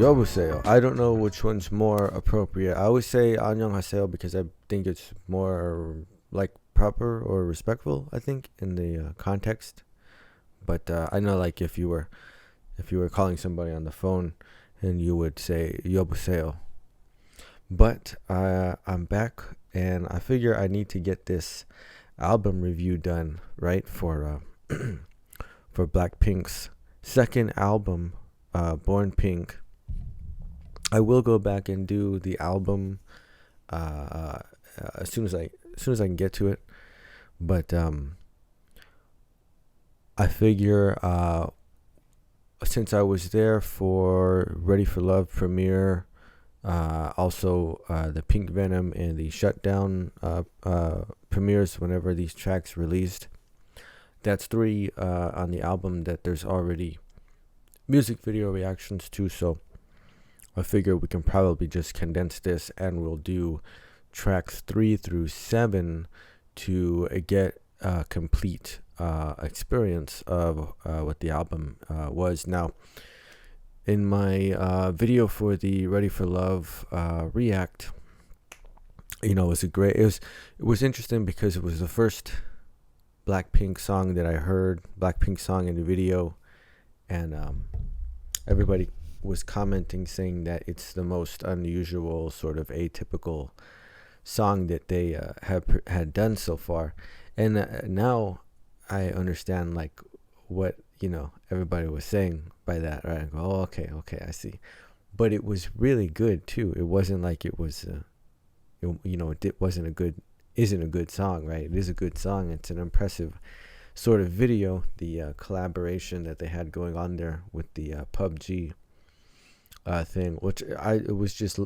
여보세요. I don't know which one's more appropriate. I always say 안녕하세요 because I think it's more like proper or respectful, I think, in the context. But I know, like, if you were calling somebody on the phone and you would say 여보세요. But I'm back and I figure I need to get this album review done, right, for for BLACKPINK's second album, Born Pink. I will go back and do the album as soon as I can get to it. But I figure since I was there for Ready for Love premiere, also the Pink Venom and the Shutdown premieres whenever these tracks released. That's 3 on the album that there's already music video reactions to, so I figure we can probably just condense this and we'll do tracks 3 through 7 to get a complete experience of what the album was. Now, in my video for the Ready for Love react, it was interesting because it was the first BLACKPINK song that I heard, BLACKPINK song in the video, and everybody was commenting saying that it's the most unusual, sort of atypical song that they had done so far. And now I understand, like, what everybody was saying by that, right? I go, oh, okay, I see. But it was really good too. It wasn't like it was isn't a good song, right? It is a good song. It's an impressive sort of video. The collaboration that they had going on there with the PUBG thing, which it was just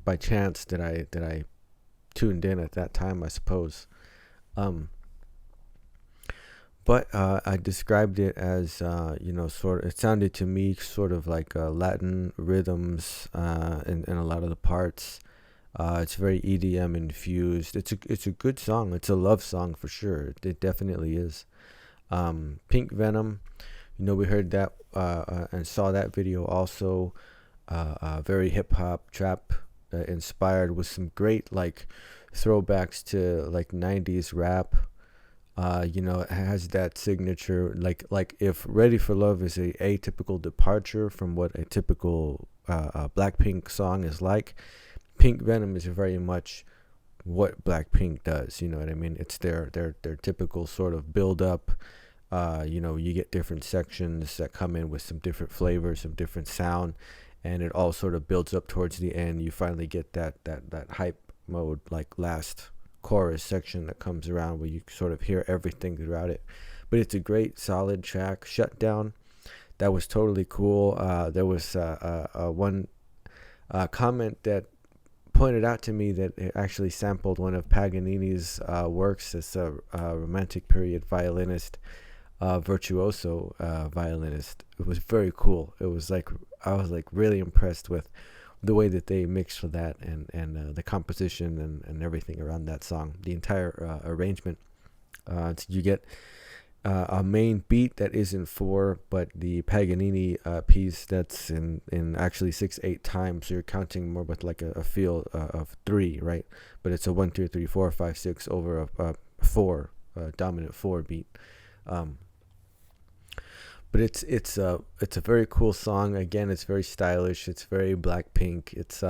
by chance that I tuned in at that time, I suppose. But I described it as it sounded to me sort of like Latin rhythms in a lot of the parts. It's very EDM infused. It's a good song. It's a love song for sure. It definitely is. Pink Venom, we heard that and saw that video also. Very hip hop trap inspired, with some great like throwbacks to like 90s rap. It has that signature, like if Ready for Love is a atypical departure from what a typical BLACKPINK song is like, Pink Venom is very much what BLACKPINK does. You know what I mean? It's their typical sort of build up. You get different sections that come in with some different flavors, some different sound, and it all sort of builds up towards the end. You finally get that hype mode, like last chorus section that comes around where you sort of hear everything throughout it. But it's a great solid track. Shutdown, that was totally cool. There was one comment that pointed out to me that it actually sampled one of Paganini's works. It's a romantic period violinist, virtuoso violinist. It was very cool. It was like, I was like really impressed with the way that they mixed for that and the composition and everything around that song, the entire arrangement. So you get a main beat that is in 4, but the Paganini piece that's in actually 6/8 times. So you're counting more with like a feel of 3, right? But it's a 1 2 3 4 5 6 over a 4 dominant 4 beat. But it's a very cool song. Again, it's very stylish. It's very BLACKPINK. It's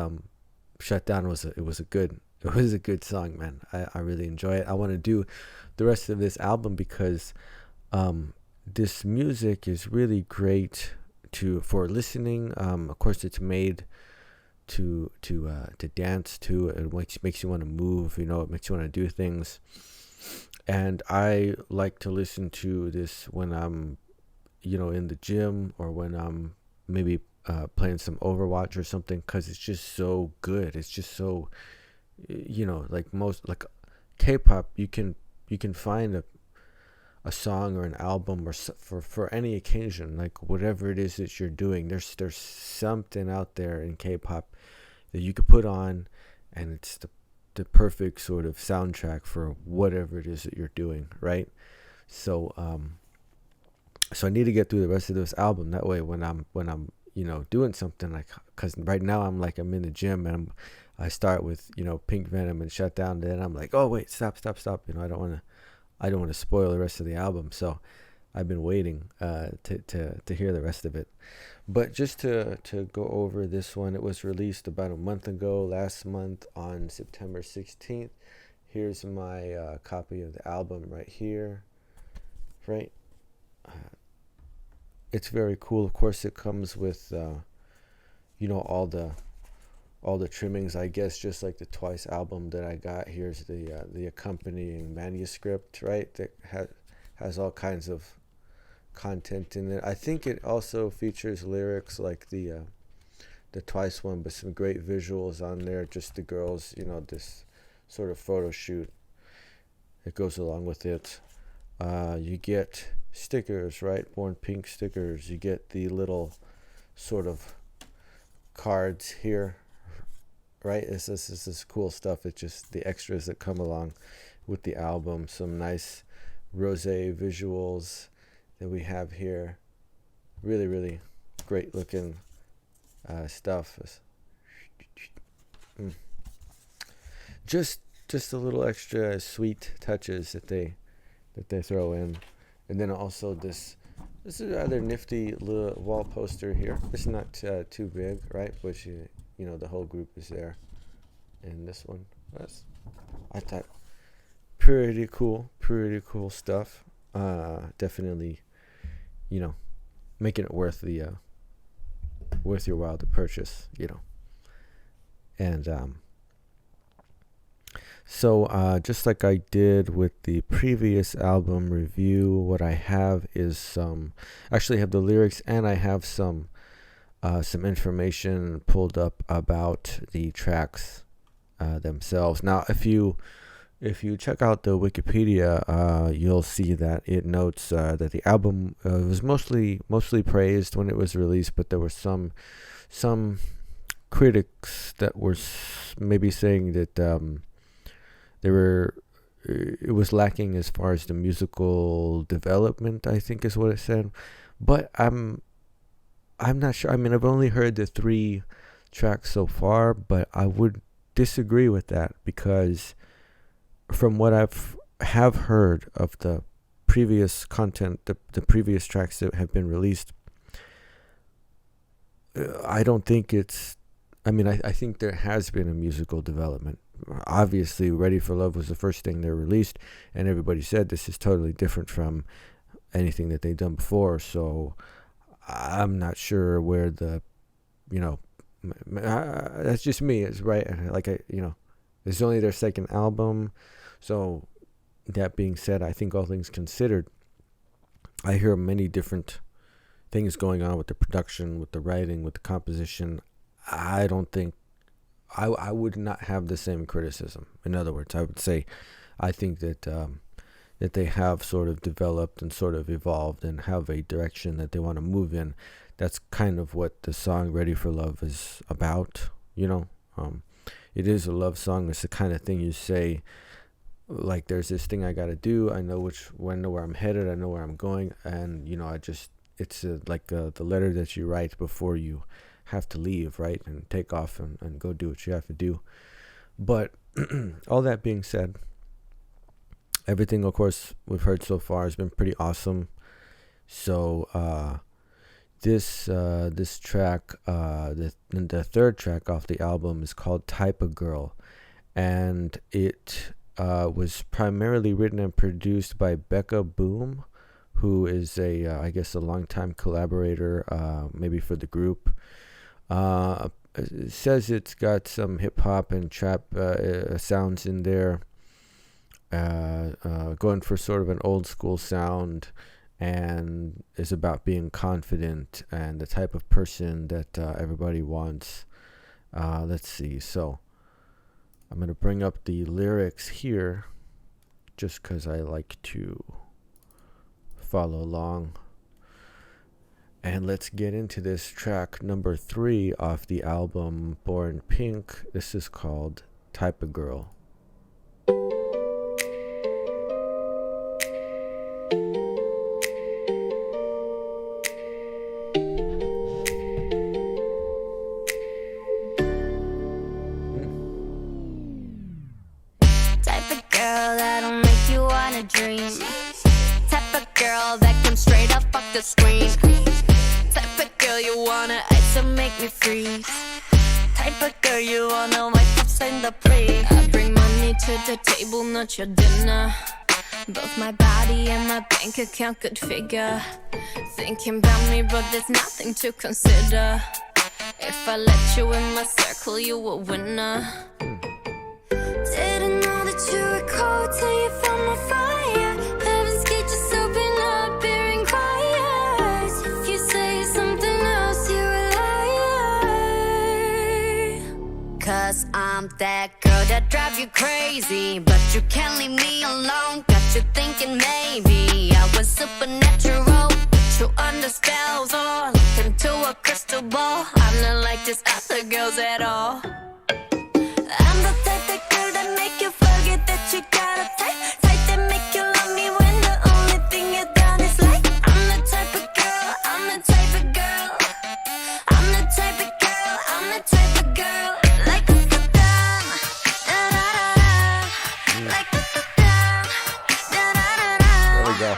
Shutdown was a good song, man. I really enjoy it. I want to do the rest of this album because this music is really great for listening. Of course, it's made to dance to. It makes you want to move. It makes you want to do things. And I like to listen to this when I'm in the gym, or when I'm maybe playing some Overwatch or something, because it's just so good. It's just so, like most, like K-pop, you can find a song or an album or for any occasion, like whatever it is that you're doing. There's something out there in K-pop that you could put on, and it's the perfect sort of soundtrack for whatever it is that you're doing, right? So I need to get through the rest of this album. That way, when I'm doing something, like, because right now I'm in the gym, and I start with Pink Venom and Shut Down, and then I'm like, oh wait, stop. I don't want to spoil the rest of the album, so I've been waiting to hear the rest of it. But just to go over this one, it was released about a month ago, last month on September 16th. Here's my copy of the album right here. Right, it's very cool. Of course, it comes with all the trimmings, I guess, just like the Twice album that I got. Here's the accompanying manuscript, right, that has all kinds of content in it. I think it also features lyrics like the Twice one, but some great visuals on there. Just the girls, this sort of photo shoot that goes along with it. You get stickers, right? Born Pink stickers. You get the little sort of cards here, right? This is cool stuff. It's just the extras that come along with the album. Some nice rosé visuals that we have here. Really, really great looking stuff. Just a little extra sweet touches that they throw in. And then also this is a rather nifty little wall poster here. It's not too big, right? But the whole group is there. And this one, I thought, pretty cool stuff. Definitely, making it worth your while to purchase, And so just like I did with the previous album review, what I have is actually have the lyrics, and I have some information pulled up about the tracks themselves. Now, if you check out the Wikipedia, you'll see that it notes that the album was mostly praised when it was released, but there were some critics that were maybe saying that it was lacking as far as the musical development, I think is what it said. But I'm not sure. I mean, I've only heard the 3 tracks so far, but I would disagree with that, because from what have heard of the previous content, the previous tracks that have been released, I don't think it's, I mean, I think there has been a musical development. Obviously, Ready for Love was the first thing they released, and everybody said this is totally different from anything that they've done before. So I'm not sure where the, that's just me. It's right. Like, it's only their second album. So that being said, I think all things considered, I hear many different things going on with the production, with the writing, with the composition. I don't think I would not have the same criticism. In other words, I would say I think that that they have sort of developed and sort of evolved and have a direction that they want to move in. That's kind of what the song Ready for Love is about, It is a love song. It's the kind of thing you say, like, there's this thing I got to do. I know where I'm headed. I know where I'm going. And, it's like the letter that you write before you have to leave, right, and take off and go do what you have to do. But all that being said, everything, of course, we've heard so far has been pretty awesome. So this track, the third track off the album, is called Type of Girl, and it was primarily written and produced by Becca Boom, who is I guess a longtime collaborator, maybe for the group. It says it's got some hip hop and trap sounds in there, going for sort of an old school sound, and is about being confident and the type of person that everybody wants. Let's see. So I'm going to bring up the lyrics here just because I like to follow along. And let's get into this track number 3 off the album Born Pink. This is called Type of Girl. dream. Type of girl that can straight up fuck the screen. Type of girl you wanna ice and make me freeze. Type of girl you wanna wipe up in the plate. I bring money to the table, not your dinner. Both my body and my bank account could figure. Thinking about me, but there's nothing to consider. If I let you in my circle, you a winner. Didn't know that you were cold till you found my fire. Heaven's gate just open up, hearing choirs. If you say something else, you're a liar. Cause I'm that girl that drive you crazy, but you can't leave me alone. Got you thinking maybe I was supernatural. Put you under spells or look into a crystal ball. I'm not like these other girls at all. I'm the type of girl that make you forget that you got a type. Type that make you love me when the only thing you done is like. I'm the type of girl, I'm the type of girl. I'm the type of girl, I'm the type of girl. Like da da da, da da da, like da da da, da da da. There we go.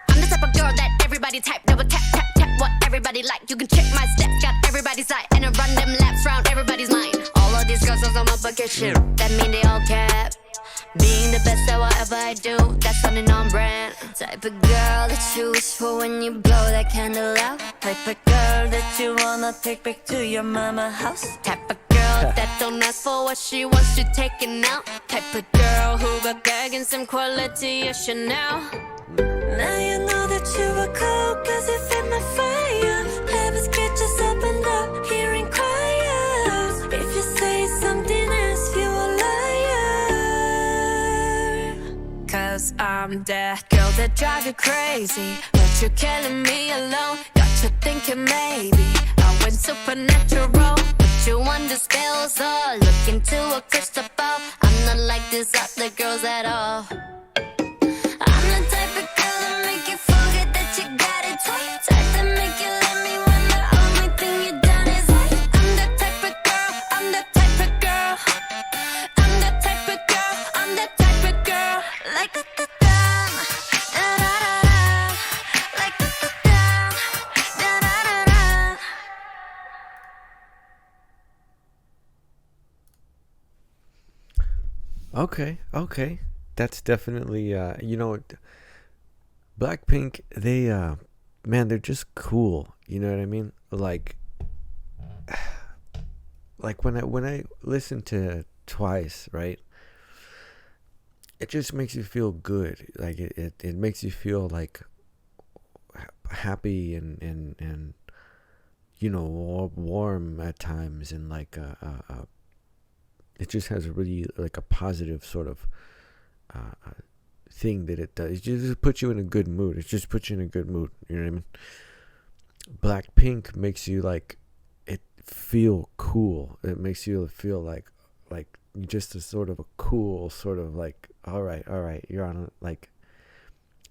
I'm the type of girl that everybody type, double tap tap tap what everybody like. You can check my steps, got everybody's side, and I run them laps round everybody's mind. All of these girls on my bucket shit, that mean they all cap. Being the best at whatever I do, that's something on brand. Type of girl that you wish for when you blow that candle out. Type of girl that you wanna take back to your mama house. Type of girl that don't ask for what she wants to taking out. Type of girl who got gag and some quality of Chanel. Now you know that you were cold cause you fed my fire. Heaven's gate just opened up, hearing choirs. If you say something else, you a liar. Cause I'm that girl that drive you crazy, but you're killing me alone. Got you thinking maybe I went supernatural. Put you under spells or look into a crystal ball. I'm not like these other girls at all. I'm the type of girl that make you forget that you got it tight. Type that make you let me when the only thing you done is like. I'm that type of girl, I'm that type of girl. I'm that type of girl, I'm that type of girl. Like da da da, da da da, like da da da, da da da. Okay. That's definitely BLACKPINK, they man, they're just cool. You know what I mean? Like when I listen to Twice, right? It just makes you feel good. Like it makes you feel like happy and warm at times, and like it just has a really like a positive sort of thing that it does. It just puts you in a good mood. You know what I mean? BLACKPINK makes you like it feel cool. It makes you feel like just a sort of a cool sort of like all right, you're on like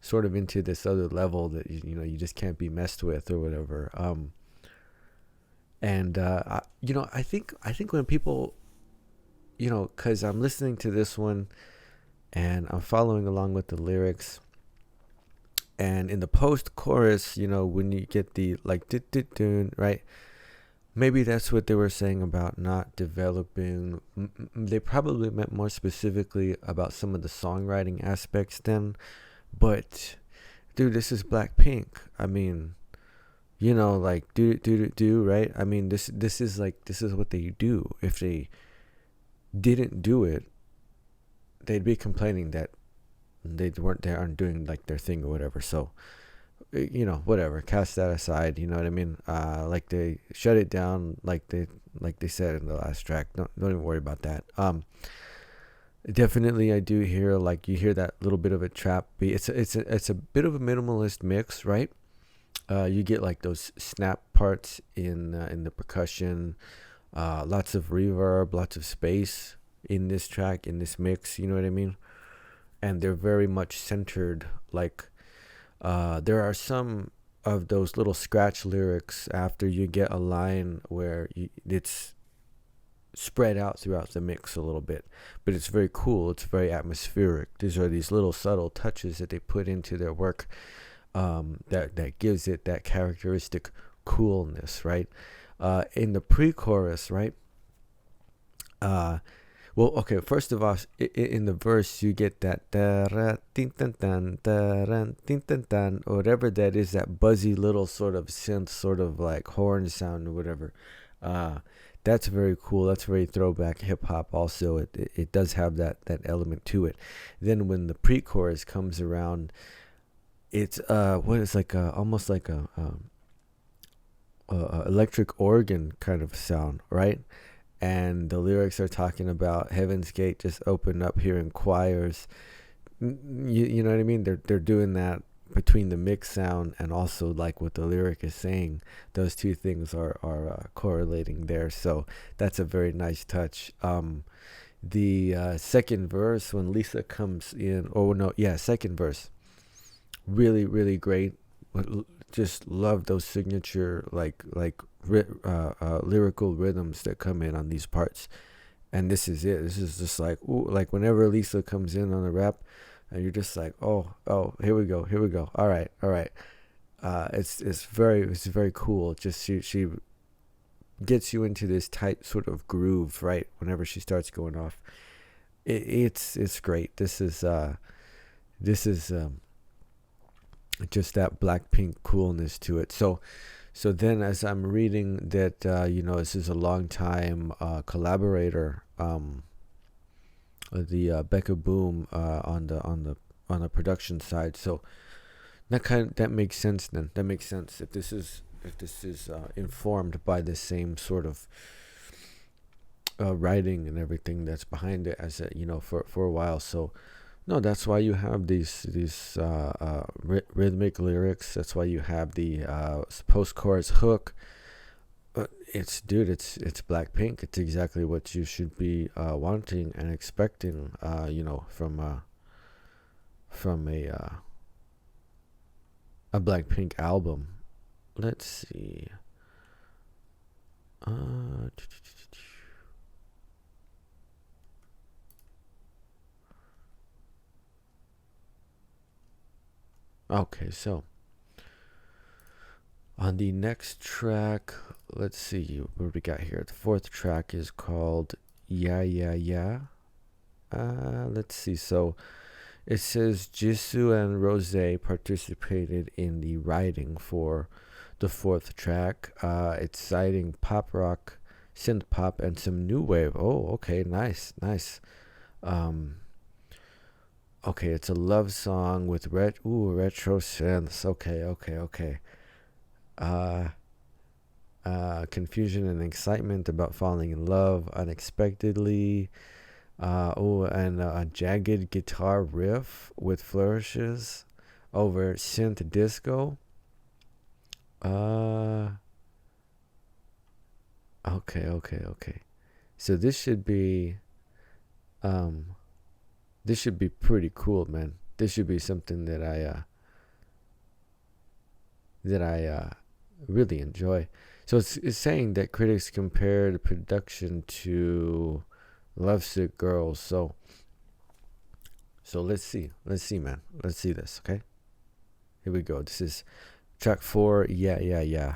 sort of into this other level that you just can't be messed with or whatever. I think when people, because I'm listening to this one and I'm following along with the lyrics, and in the post chorus, when you get the like right, maybe that's what they were saying about not developing. They probably meant more specifically about some of the songwriting aspects then. But dude, this is BLACKPINK. I mean, like do right. I mean, this is what they do. If they didn't do it, they'd be complaining that they aren't doing like their thing or whatever. So whatever, cast that aside. You know what I mean? Like they shut it down, like they said in the last track. Don't even worry about that. Definitely, I do hear, like, you hear that little bit of a trap beat. It's a bit of a minimalist mix, right? You get like those snap parts in the percussion, lots of reverb, lots of space in this track, in this mix. You know what I mean? And they're very much centered. Like, there are some of those little scratch lyrics after you get a line where spread out throughout the mix a little bit, but it's very cool. It's very atmospheric. These are these little subtle touches that they put into their work that gives it that characteristic coolness, right? In the pre-chorus, right? Well, okay, first of all, in the verse, you get that or whatever that is, that buzzy little sort of synth, sort of like horn sound or whatever. That's very cool. That's very throwback hip hop. Also, it does have that element to it. Then when the pre-chorus comes around, it's like almost like a electric organ kind of sound, right? And the lyrics are talking about Heaven's Gate just opened up, hearing choirs. You know what I mean? They're doing that between the mix sound and also like what the lyric is saying. Those two things are correlating there. So that's a very nice touch. The second verse, when Lisa comes in, second verse, really, really great. Just love those signature lyrical rhythms that come in on these parts. And this is it. This is just like, ooh, like whenever Lisa comes in on a rap, and you're just like, oh, here we go. All right. It's very cool. Just she gets you into this tight sort of groove, right? Whenever she starts going off, it's great. This is just that BLACKPINK coolness to it. So then, as I'm reading that, this is a long time collaborator, the Becca Boom on the production side. So that makes sense. Then that makes sense if this is informed by the same sort of writing and everything that's behind it, as for a while. So. No, that's why you have these rhythmic lyrics. That's why you have the post-chorus hook. It's BLACKPINK. It's exactly what you should be wanting and expecting. From a BLACKPINK album. Let's see. Okay, so on the next track, let's see what we got here. The fourth track is called Yeah Yeah Yeah. Let's see. So it says Jisoo and Rose participated in the writing for the fourth track. It's citing pop rock, synth pop, and some new wave. Oh, okay, nice. Okay, it's a love song with retro synths. Okay. Confusion and excitement about falling in love unexpectedly. And a jagged guitar riff with flourishes over synth disco. Okay. So this should be pretty cool, man. This should be something that I really enjoy. So it's saying that critics compare the production to Lovesick Girls. So let's see, man. Let's see this, okay? Here we go. This is track 4. Yeah.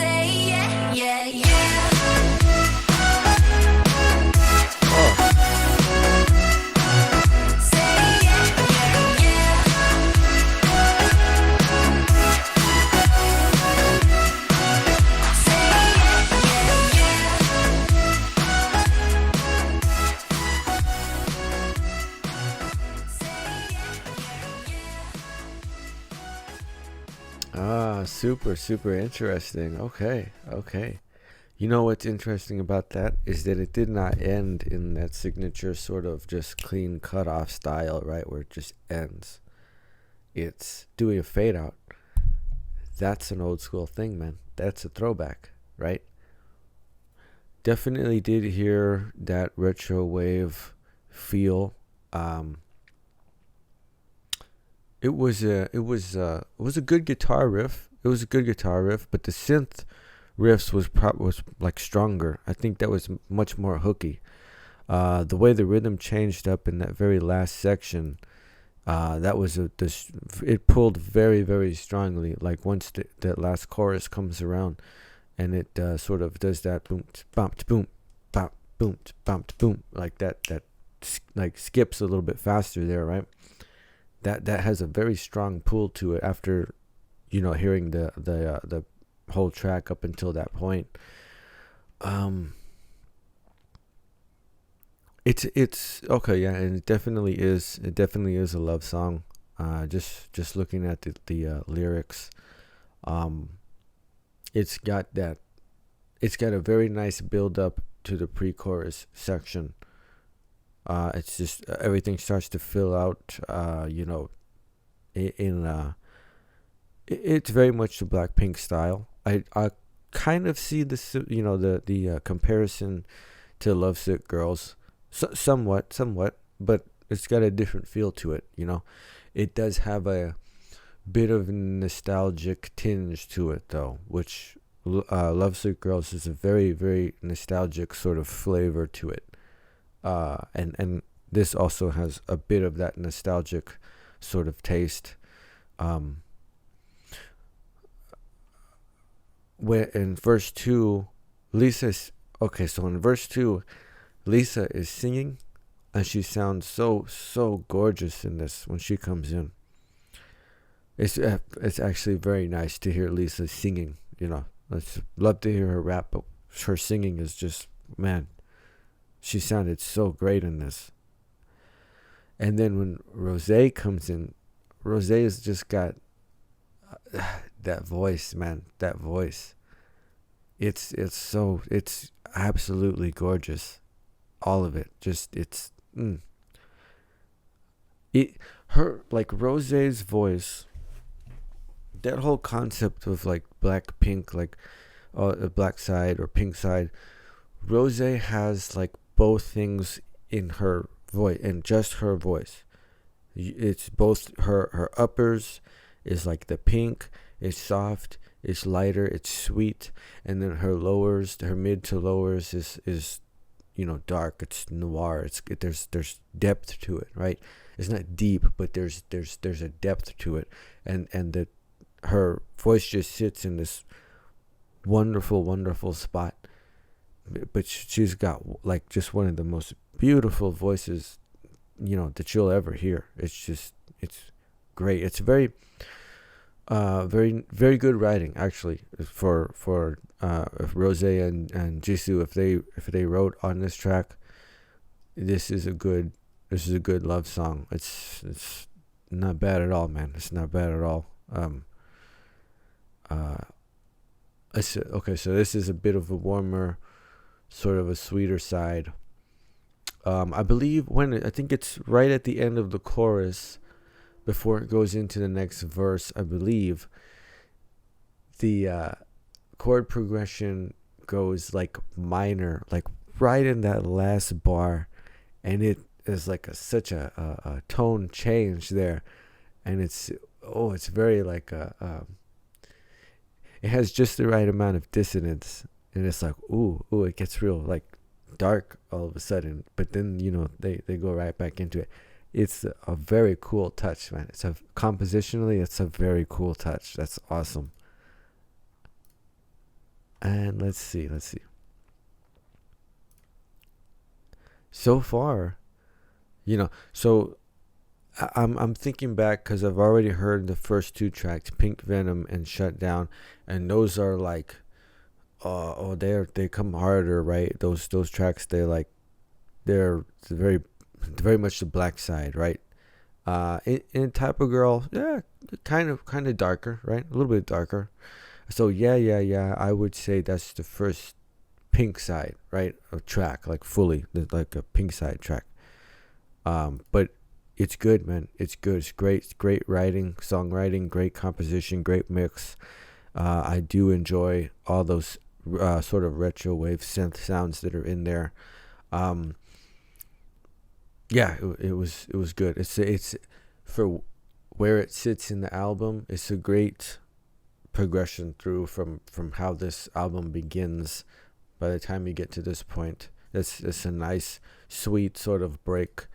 Say yeah, yeah, yeah. Say yeah, yeah, yeah. Say yeah, yeah, yeah. Super interesting. Okay. You know what's interesting about that is that it did not end in that signature sort of just clean cut off style, right? Where it just ends. It's doing a fade out. That's an old school thing, man. That's a throwback, right? Definitely did hear that retro wave feel. It was a good guitar riff. It was a good guitar riff, but the synth riffs was like stronger. I think that was much more hooky. The way the rhythm changed up in that very last section, that was it pulled very, very strongly. Like once that last chorus comes around, and it sort of does that boom, bump, boom, bump, boom, bump, boom, like that like skips a little bit faster there, right? That has a very strong pull to it after, hearing the whole track up until that point. It's okay, yeah, and it definitely is a love song. Just looking at the lyrics, it's got a very nice build up to the pre-chorus section. It's just everything starts to fill out, it's very much the BLACKPINK style. I kind of see this, the comparison to Lovesick Girls, somewhat, but it's got a different feel to it. It does have a bit of nostalgic tinge to it, though, which Lovesick Girls is a very, very nostalgic sort of flavor to it. And this also has a bit of that nostalgic sort of taste. Where in verse 2, so in verse 2, Lisa is singing, and she sounds so gorgeous in this when she comes in. It's actually very nice to hear Lisa singing. I love to hear her rap, but her singing is just, man, she sounded so great in this. And then when Rosé comes in, Rosé has just got that voice, man. That voice. It's absolutely gorgeous. All of it. Just her like Rosé's voice. That whole concept of like BLACKPINK, like a black side or pink side. Rosé has like both things in her voice, and just her voice. It's both her uppers is like the pink, it's soft, it's lighter, it's sweet, and then her lowers, her mid to lowers is dark, it's noir, there's depth to it, right? It's not deep, but there's a depth to it, and her voice just sits in this wonderful spot. But she's got like just one of the most beautiful voices, that you'll ever hear. It's great. It's very very good writing, actually, for Rosé and Jisoo. If they wrote on this track, this is a good love song. It's not bad at all, man. It's not bad at all. Okay, so this is a bit of a warmer, sort of a sweeter side. I believe I think it's right at the end of the chorus, before it goes into the next verse, I believe the chord progression goes like minor, like right in that last bar, and it is like such a tone change there, and it's very like it has just the right amount of dissonance, and it's like ooh, it gets real like dark all of a sudden, but then they go right back into it. It's a very cool touch, man. Compositionally, it's a very cool touch. That's awesome. And let's see. So far, so I'm thinking back because I've already heard the first two tracks, Pink Venom and Shut Down, and those are like, they come harder, right? Those tracks, they're very very much the black side, right? In Type of Girl, yeah, kind of darker, right? A little bit darker. So yeah, I would say that's the first Pink side, right? A track, like fully, like a Pink side track. But it's good, man. It's good. It's great writing, songwriting, great composition, great mix. I do enjoy all those sort of retro wave synth sounds that are in there. Yeah, it was good. It's for where it sits in the album. It's a great progression through from how this album begins. By the time you get to this point, it's a nice, sweet sort of break,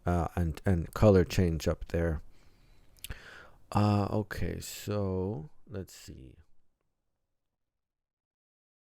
and color change up there. Okay, so let's see.